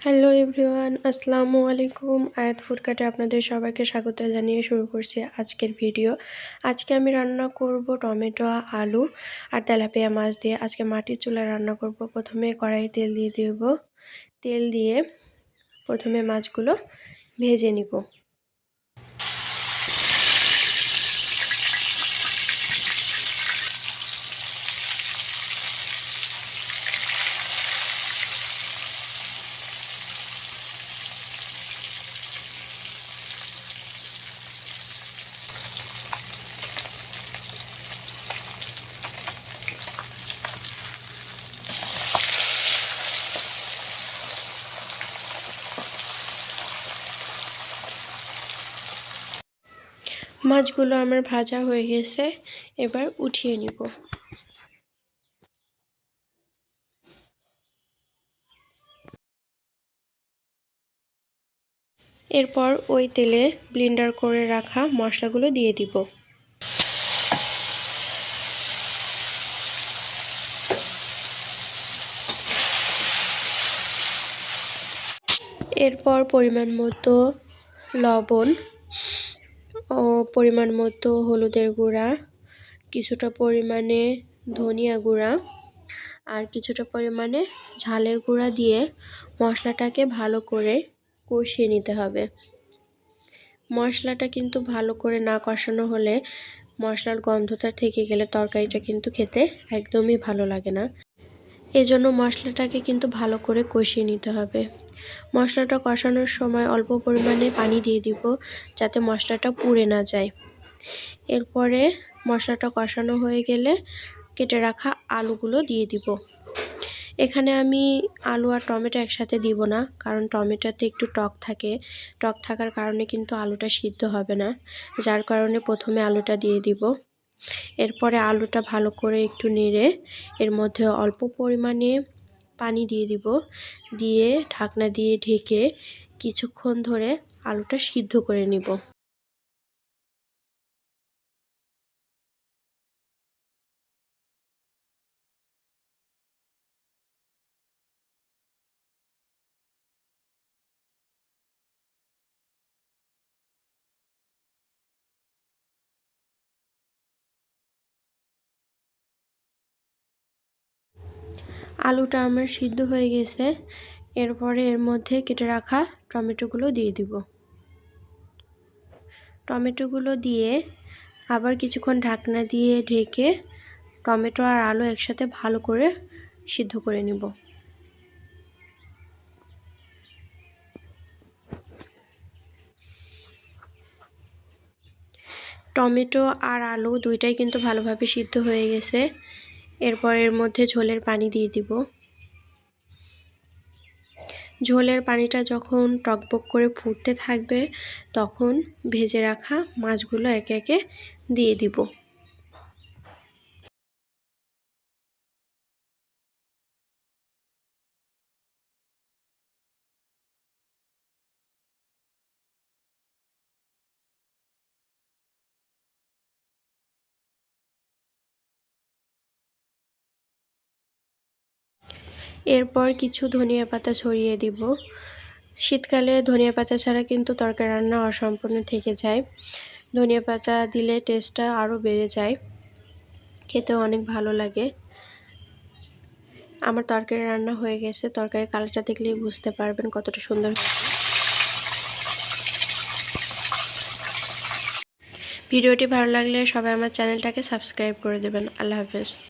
Hello everyone, আসসালামু আলাইকুম। আয়াত ফুডকার্টে আপনাদের সবাইকে স্বাগত জানিয়ে শুরু করছি আজকের ভিডিও। আজকে আমি রান্না করব টমেটো, আলু আর তেলাপিয়া মাছ দিয়ে। আজকে মাটির চুলায় রান্না করব। প্রথমে কড়াই তেল দিয়ে দেব। তেল দিয়ে প্রথমে মাছগুলো ভেজে নিব। মাছগুলো আমার ভাজা হয়ে গেছে, এবার উঠিয়ে নিব। এরপর ওই তেলে ব্লেন্ডার করে রাখা মশলাগুলো দিয়ে দিব। এরপর পরিমাণ মতো লবণ ও পরিমাণ মতো হলুদের গুঁড়া, কিছুটা পরিমাণে ধনিয়া গুঁড়া আর কিছুটা পরিমাণে ঝালের গুঁড়া দিয়ে মশলাটাকে ভালো করে কষিয়ে নিতে হবে। মশলাটা কিন্তু ভালো করে না কষানো হলে মশলার গন্ধটা থেকে গেলে তরকারিটা কিন্তু খেতে একদমই ভালো লাগে না। এজন্য মশলাটাকে কিন্তু ভালো করে কষিয়ে নিতে হবে। মশলাটা কষানোর সময় অল্প পরিমাণে পানি দিয়ে দিব, যাতে মশলাটা পুড়ে না যায়। এরপরে মশলাটা কষানো হয়ে গেলে কেটে রাখা আলুগুলো দিয়ে দিব। এখানে আমি আলু আর টমেটো একসাথে দিব না, কারণ টমেটোতে একটু টক থাকে। টক থাকার কারণে কিন্তু আলুটা সিদ্ধ হবে না, যার কারণে প্রথমে আলুটা দিয়ে দিব। এরপরে আলুটা ভালো করে একটু নেড়ে এর মধ্যে অল্প পরিমাণে পানি দিয়ে দিব। দিয়ে ঢাকনা দিয়ে ঢেকে কিছুক্ষণ ধরে আলুটা সিদ্ধ করে নিব। আলুটা আমার সিদ্ধ হয়ে গেছে। এরপরে এর মধ্যে কেটে রাখা টমেটোগুলো দিয়ে দিব। টমেটোগুলো দিয়ে আবার কিছুক্ষণ ঢাকনা দিয়ে ঢেকে টমেটো আর আলু একসাথে ভালো করে সিদ্ধ করে নিব। টমেটো আর আলু দুইটাই কিন্তু ভালোভাবে সিদ্ধ হয়ে গেছে। এরপর এর মধ্যে ঝোলের পানি দিয়ে দিব। ঝোলের পানিটা যখন টকবক করে ফুটতে থাকবে, তখন ভেজে রাখা মাছগুলো একে একে দিয়ে দিব। এরপর কিছু ধনিয়া পাতা ছড়িয়ে দিব। শীতকালে ধনিয়া পাতা ছাড়া কিন্তু তরকারি রান্না অসম্পূর্ণ থেকে যায়। ধনিয়া পাতা দিলে টেস্টটা আরও বেড়ে যায়, খেতেও অনেক ভালো লাগে। আমার তরকারি রান্না হয়ে গেছে। তরকারির কালারটা দেখলেই বুঝতে পারবেন কতটা সুন্দর হয়েছে। ভিডিওটি ভালো লাগলে সবাই আমার চ্যানেলটাকে সাবস্ক্রাইব করে দেবেন। আল্লাহ হাফেজ।